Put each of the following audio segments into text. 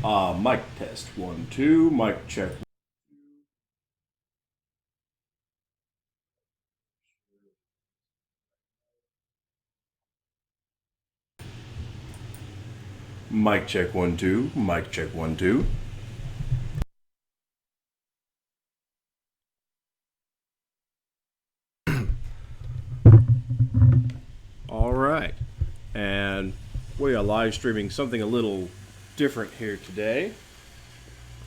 Mic test 1 2. Mic check. Mic check 1 2. Mic check 1 2. All right, and we are live streaming something a little different here today.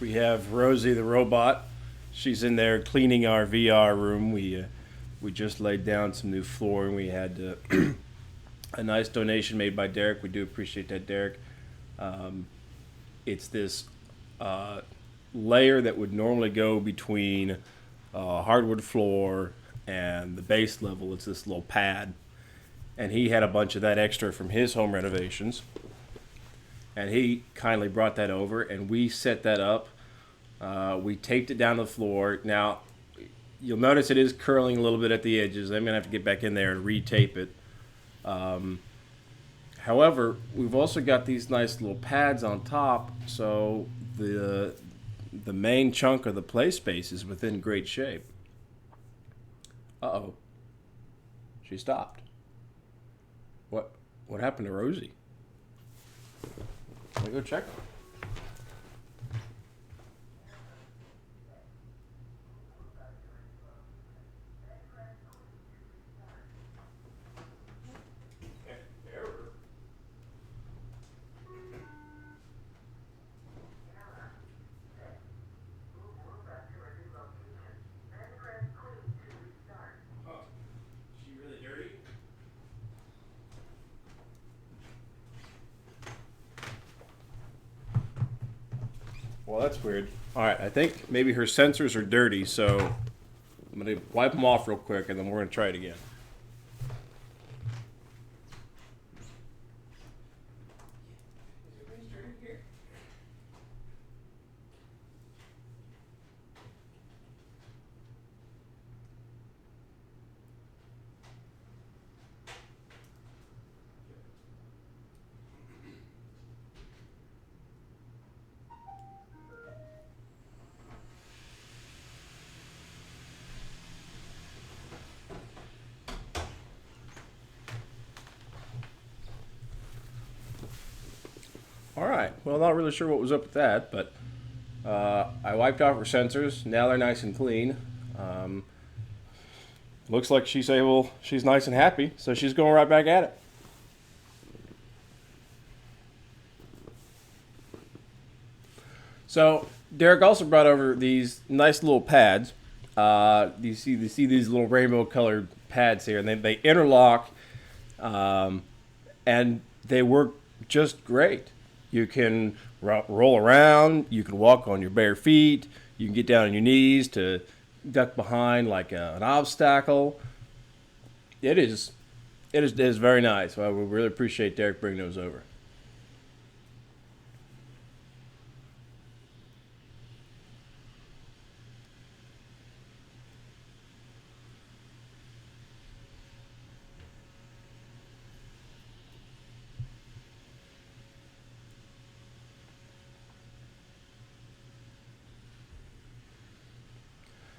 We have Rosie the robot. She's in there cleaning our VR room. We just laid down some new flooring. We had a nice donation made by Derek. We do appreciate that, Derek. It's this layer that would normally go between hardwood floor and the base level. It's this little pad, and he had a bunch of that extra from his home renovations, and he kindly brought that over, and we set that up. We taped it down to the floor. Now, you'll notice it is curling a little bit at the edges. I'm gonna have to get back in there and retape it. However, we've also got these nice little pads on top, so the main chunk of the play space is within great shape. Uh-oh. She stopped. What happened to Rosie? Let me go check. Well, that's weird. All right, I think maybe her sensors are dirty, so I'm going to wipe them off real quick, and then we're going to try it again. All right. Well, not really sure what was up with that, but I wiped off her sensors. Now they're nice and clean. Looks like she's nice and happy, so she's going right back at it. So Derek also brought over these nice little pads. You see these little rainbow colored pads here, and they interlock, and they work just great. You can roll around. You can walk on your bare feet. You can get down on your knees to duck behind like an obstacle. It is very nice. Well, we really appreciate Derek bringing those over.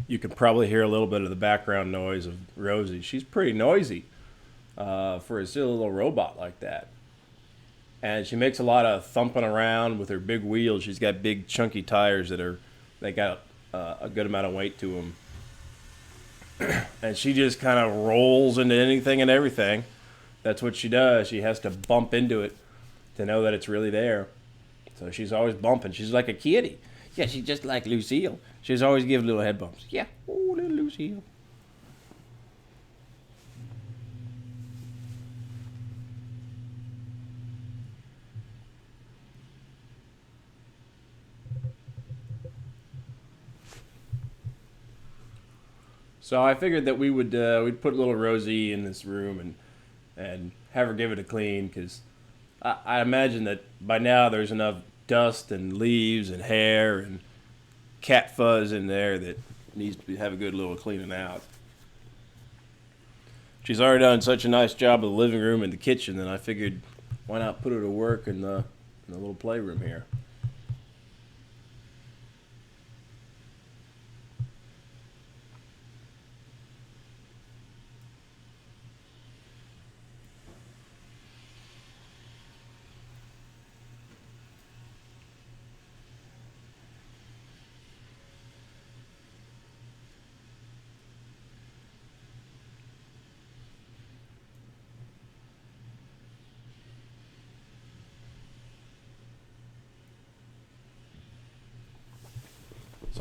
You can probably hear a little bit of the background noise of Rosie. She's pretty noisy for a silly little robot like that. And she makes a lot of thumping around with her big wheels. She's got big chunky tires they got a good amount of weight to them. And she just kind of rolls into anything and everything. That's what she does. She has to bump into it to know that it's really there. So she's always bumping. She's like a kitty. Yeah, she's just like Lucille. She's always giving little head bumps. Yeah, oh, little Lucille. So I figured that we'd put little Rosie in this room and have her give it a clean, because I imagine that by now there's enough dust and leaves and hair and cat fuzz in there that needs to have a good little cleaning out. She's already done such a nice job of the living room and the kitchen that I figured, why not put her to work in the little playroom here.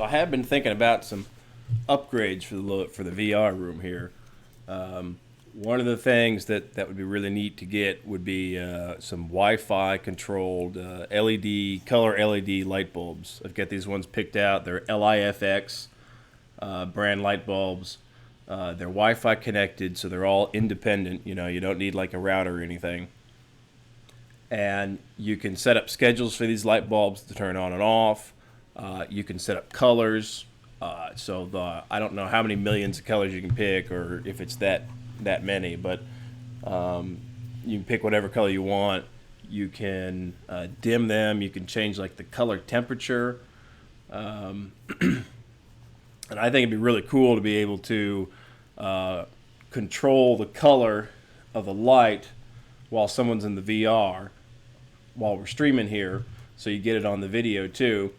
So I have been thinking about some upgrades for the VR room here. One of the things that would be really neat to get would be some Wi-Fi controlled LED color LED light bulbs. I've got these ones picked out. They're LIFX brand light bulbs. They're Wi-Fi connected, so they're all independent. You know, you don't need like a router or anything. And you can set up schedules for these light bulbs to turn on and off. You can set up colors. I don't know how many millions of colors you can pick, or if it's that many, but you can pick whatever color you want. You can dim them. You can change like the color temperature. And I think it'd be really cool to be able to control the color of the light while someone's in the VR, while we're streaming here, so you get it on the video too.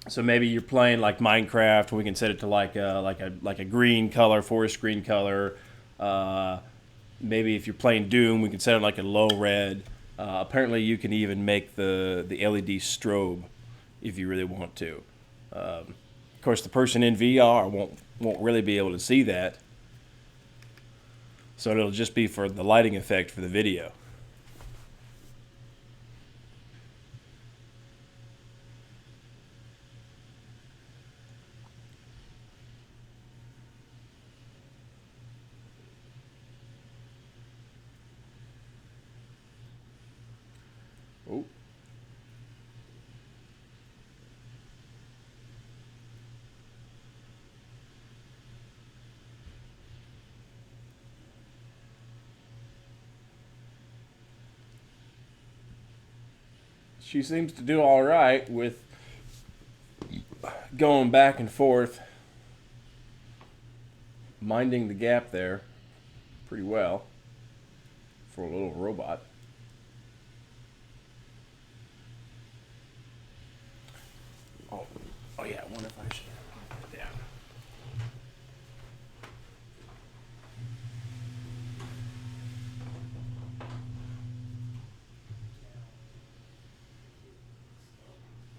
So maybe you're playing like Minecraft, we can set it to like a green color, forest green color. Maybe if you're playing Doom, we can set it like a low red. Apparently, you can even make the LED strobe if you really want to. Of course, the person in VR won't really be able to see that, so it'll just be for the lighting effect for the video. Oh. She seems to do all right with going back and forth, minding the gap there pretty well for a little robot. Oh yeah, I wonder if I should put it down.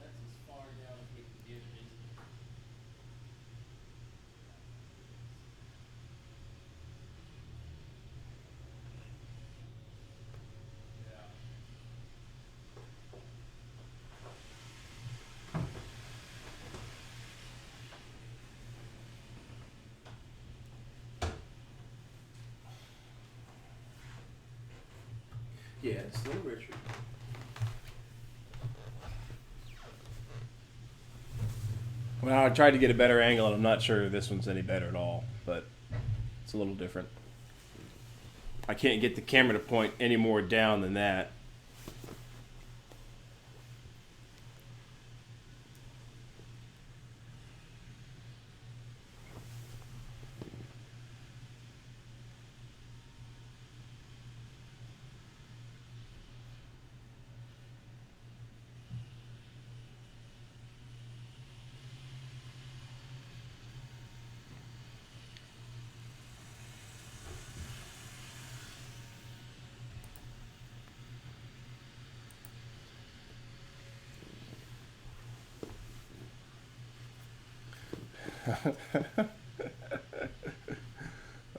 That's as far down as we can get it. Yeah, it's Little Richard. Well, I tried to get a better angle, and I'm not sure this one's any better at all, but it's a little different. I can't get the camera to point any more down than that.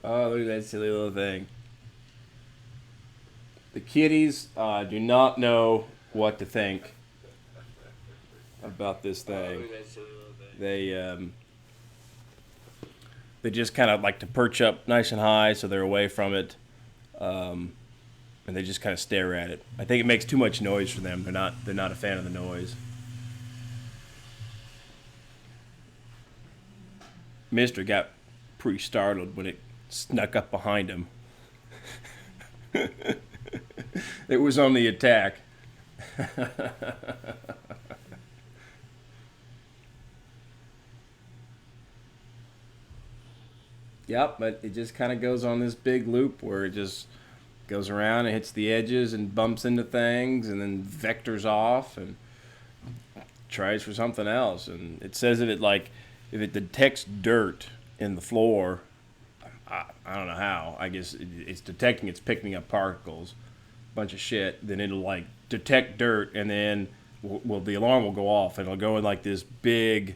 Oh, look at that silly little thing. The kitties do not know what to think about this thing. They they just kind of like to perch up nice and high, so they're away from it, and they just kind of stare at it. I think it makes too much noise for them. They're not a fan of the noise. Mister got pretty startled when it snuck up behind him. It was on the attack. Yep, but it just kind of goes on this big loop where it just goes around and hits the edges and bumps into things and then vectors off and tries for something else. And it says if it detects dirt in the floor, I don't know how. I guess it's detecting, it's picking up particles, bunch of shit. Then it'll like detect dirt, and then the alarm will go off, and it'll go in like this big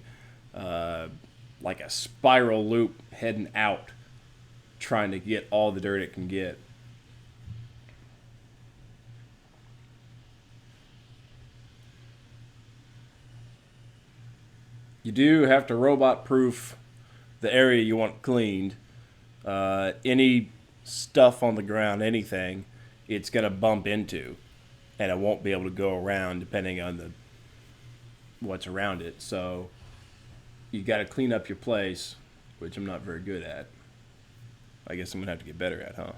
like a spiral loop heading out, trying to get all the dirt it can get. You do have to robot proof the area you want cleaned. Any stuff on the ground, anything, it's going to bump into, and it won't be able to go around depending on the what's around it. So you got to clean up your place, which I'm not very good at. I guess I'm gonna have to get better at, huh?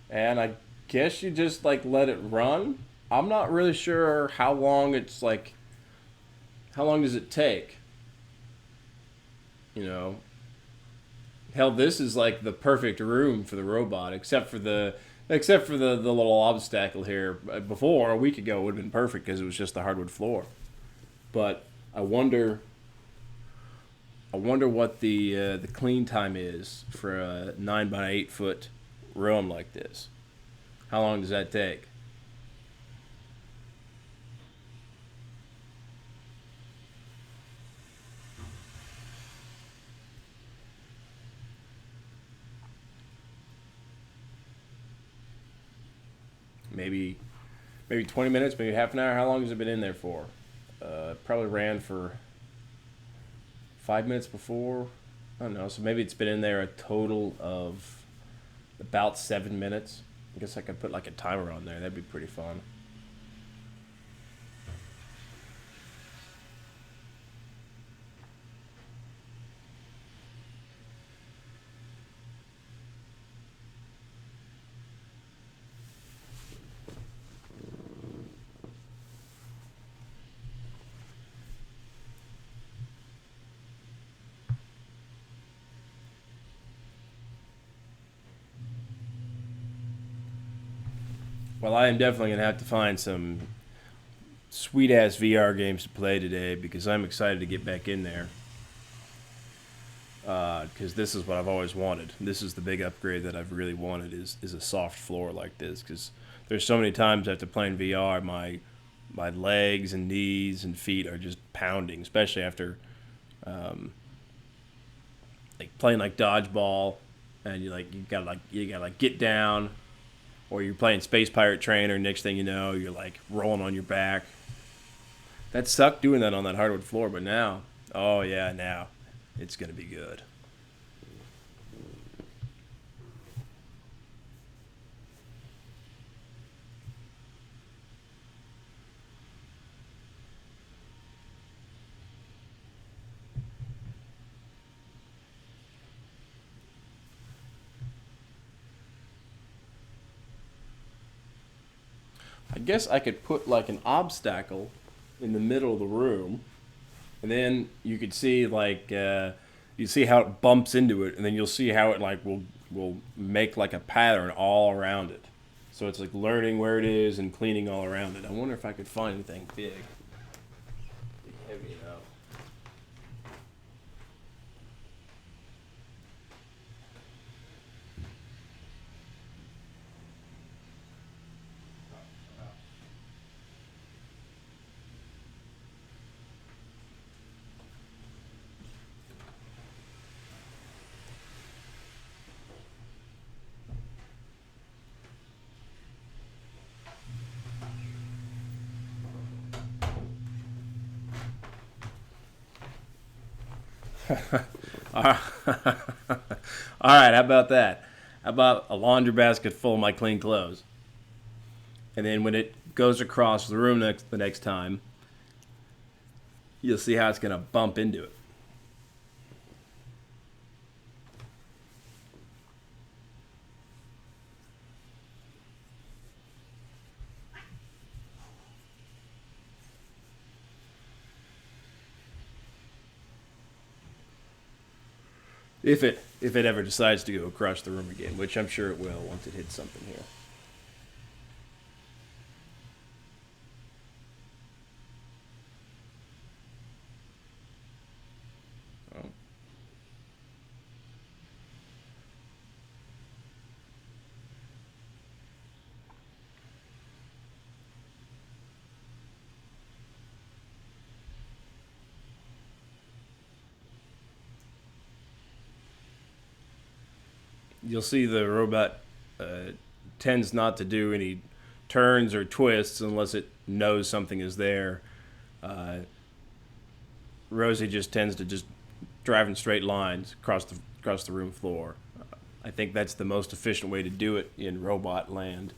And I guess you just like let it run. I'm not really sure how long it's like. How long does it take? You know, hell, this is like the perfect room for the robot, except for the little obstacle here. Before a week ago, it would have been perfect because it was just the hardwood floor. But I wonder, I wonder what the clean time is for a 9 by 8 foot room like this. How long does that take? Maybe maybe 20 minutes, maybe half an hour. How long has it been in there for? Probably ran for 5 minutes before. I don't know. So maybe it's been in there a total of about 7 minutes. I guess I could put like a timer on there. That'd be pretty fun. Well, I am definitely gonna have to find some sweet ass VR games to play today because I'm excited to get back in there. Because this is what I've always wanted. This is the big upgrade that I've really wanted is a soft floor like this. Because there's so many times after playing VR, my legs and knees and feet are just pounding, especially after like playing like dodgeball, and you gotta like get down, or you're playing Space Pirate Train, or next thing you know, you're like rolling on your back. That sucked doing that on that hardwood floor, but now, oh yeah, now it's gonna be good. I guess I could put like an obstacle in the middle of the room, and then you could see like you see how it bumps into it, and then you'll see how it like will make like a pattern all around it. So it's like learning where it is and cleaning all around it. I wonder if I could find anything big, heavy enough. All right, how about that? How about a laundry basket full of my clean clothes? And then when it goes across the room the next time, you'll see how it's going to bump into it. If it ever decides to go across the room again, which I'm sure it will once it hits something here. Oh. You'll see the robot tends not to do any turns or twists unless it knows something is there. Uh, Rosie just tends to just drive in straight lines across the room floor. I think that's the most efficient way to do it in robot land.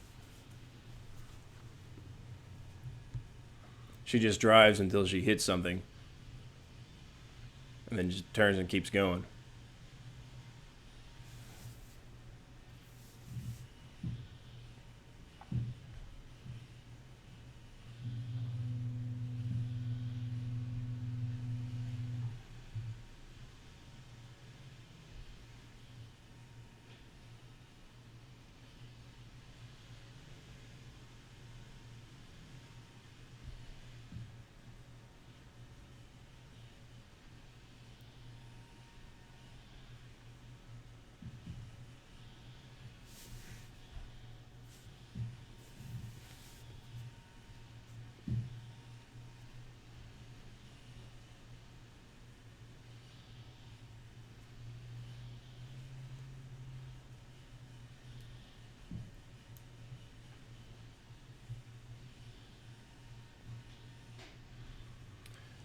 She just drives until she hits something, and then just turns and keeps going.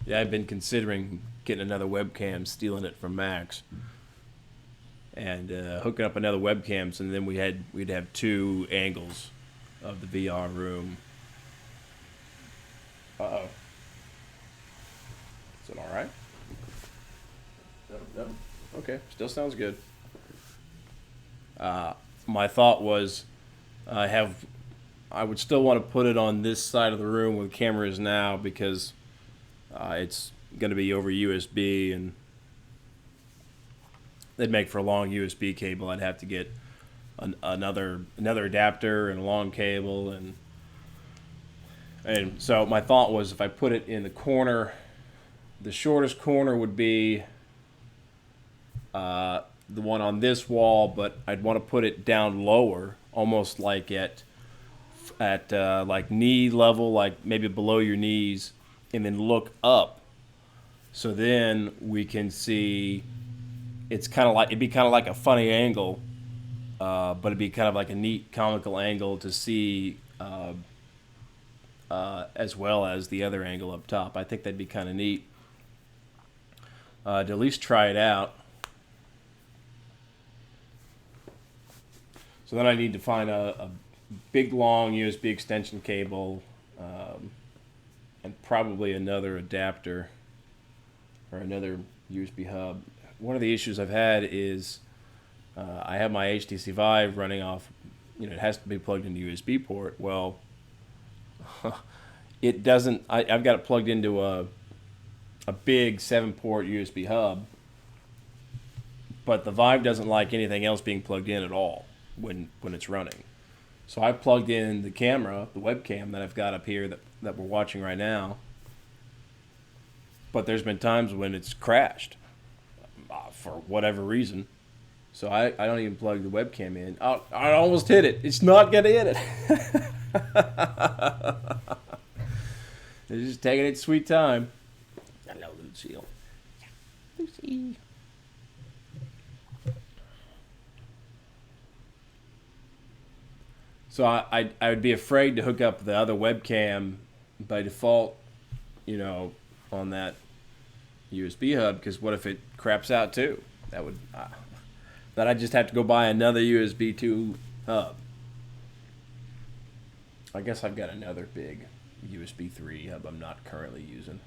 Yeah, I've been considering getting another webcam, stealing it from Max, and hooking up another webcam, so then we'd have two angles of the VR room. Uh oh, is it all right? No. Okay, still sounds good. My thought was, I would still want to put it on this side of the room where the camera is now because it's going to be over USB, and they'd make for a long USB cable. I'd have to get another adapter and a long cable, and so my thought was if I put it in the corner, the shortest corner would be the one on this wall, but I'd want to put it down lower, almost like at like knee level, like maybe below your knees, and then look up. So then we can see. It'd be kind of like a funny angle, but it'd be kind of like a neat comical angle to see, as well as the other angle up top. I think that'd be kind of neat to at least try it out. So then I need to find a big long USB extension cable, and probably another adapter or another USB hub. One of the issues I've had is I have my HTC Vive running off, it has to be plugged into USB port. Well, it doesn't. I've got it plugged into a big 7-port USB hub, but the Vive doesn't like anything else being plugged in at all when it's running. So I plugged in the camera, the webcam that I've got up here that we're watching right now, but there's been times when it's crashed for whatever reason. So I don't even plug the webcam in. I almost hit it. It's not going to hit it. It's just taking its sweet time. Hello, Lucille. Lucy. So I would be afraid to hook up the other webcam by default, on that USB hub, because what if it craps out too? Then I'd just have to go buy another USB 2 hub. I guess I've got another big USB 3 hub I'm not currently using.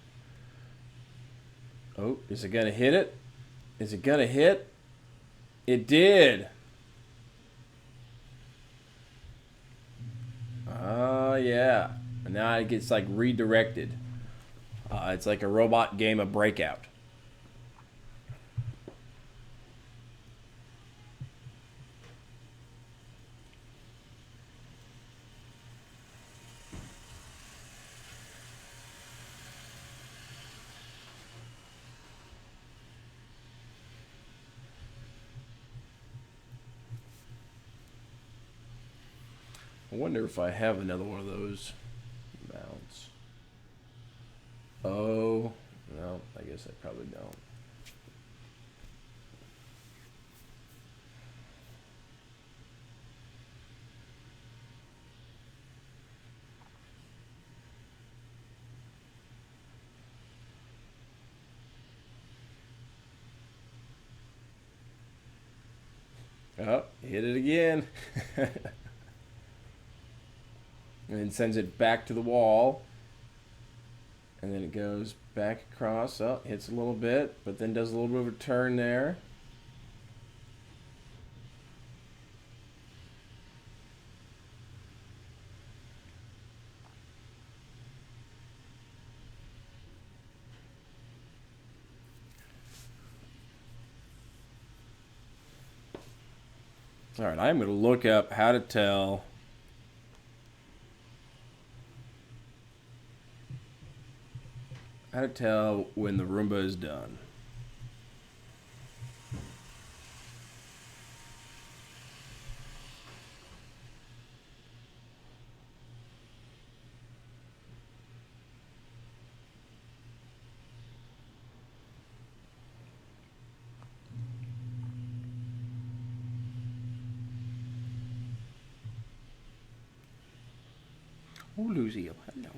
Oh, is it going to hit it? Is it going to hit? It did. Yeah. And now it gets like redirected. It's like a robot game of Breakout. I wonder if I have another one of those mounts. Oh, no, I guess I probably don't. Oh, hit it again. And then sends it back to the wall. And then it goes back across. Oh, hits a little bit, but then does a little bit of a turn there. All right, I'm going to look up how to tell when the Roomba is done. Oh, Lucille, hello.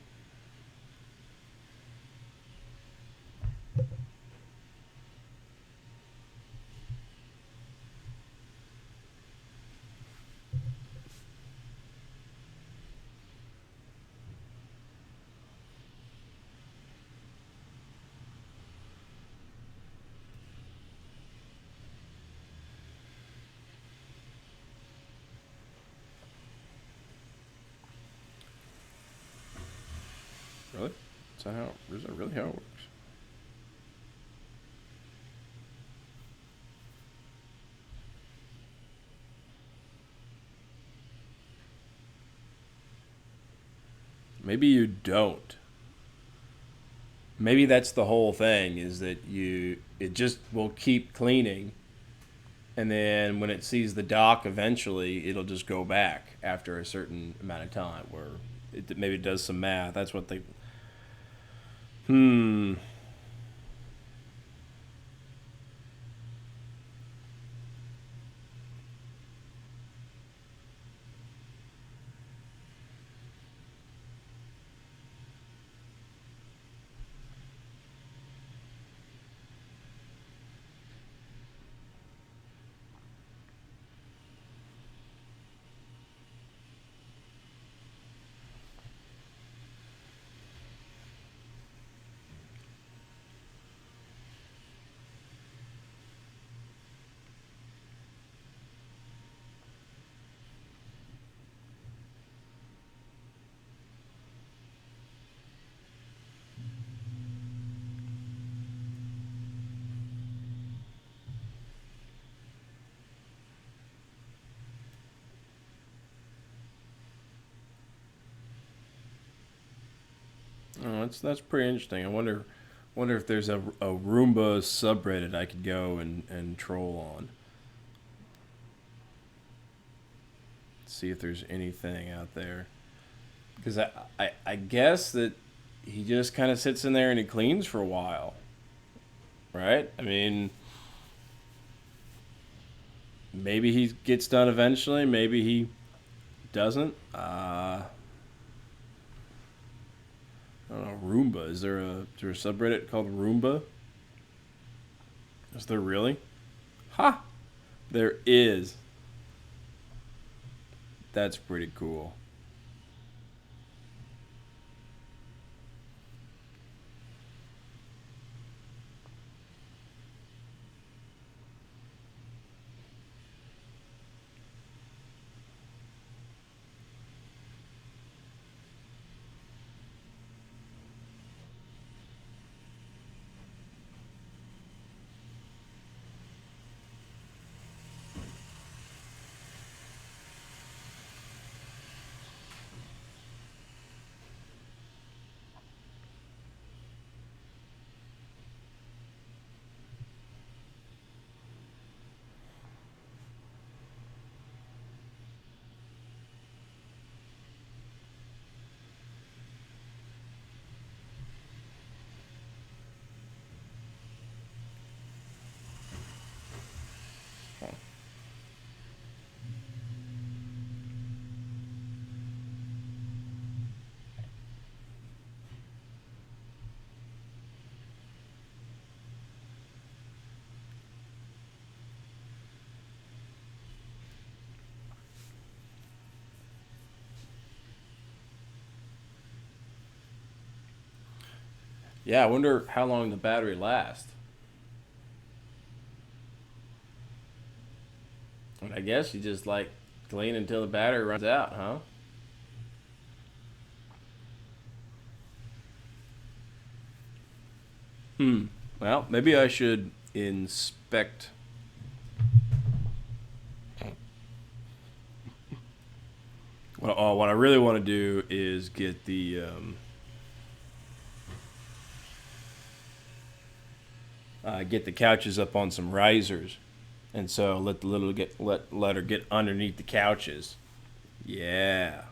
Really? Is that really how it works? Maybe you don't. Maybe that's the whole thing, is that it just will keep cleaning, and then when it sees the dock eventually it'll just go back after a certain amount of time, where maybe it does some math. That's what they hmm. Oh, that's pretty interesting. I wonder if there's a Roomba subreddit I could go and troll on. See if there's anything out there. Because I guess that he just kind of sits in there and he cleans for a while, right? I mean, maybe he gets done eventually. Maybe he doesn't. I don't know. Roomba. Is there a subreddit called Roomba? Is there really? Ha! There is. That's pretty cool. Yeah, I wonder how long the battery lasts. And I guess you just like clean until the battery runs out, huh? Hmm. Well, maybe I should inspect. Well, what I really want to do is get the couches up on some risers, and so let her get underneath the couches. Yeah.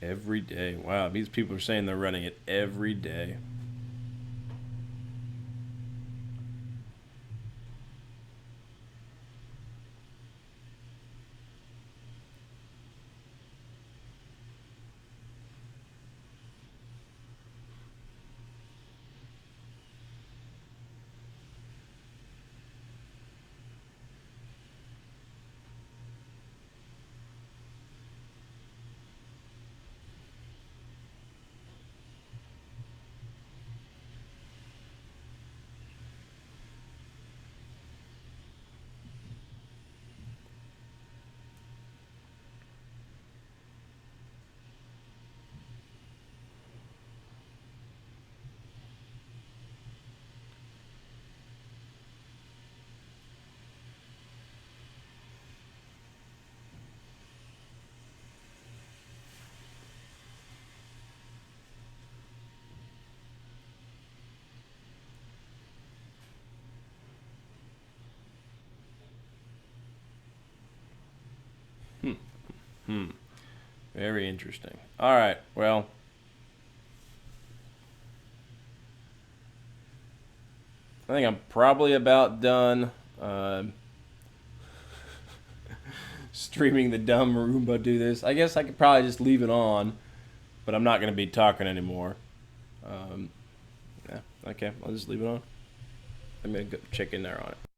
Every day. Wow, these people are saying they're running it every day. Hmm. Very interesting. All right. Well, I think I'm probably about done streaming the dumb Roomba do this. I guess I could probably just leave it on, but I'm not going to be talking anymore. Um, yeah. Okay. I'll just leave it on. I'm going to go check in there on it.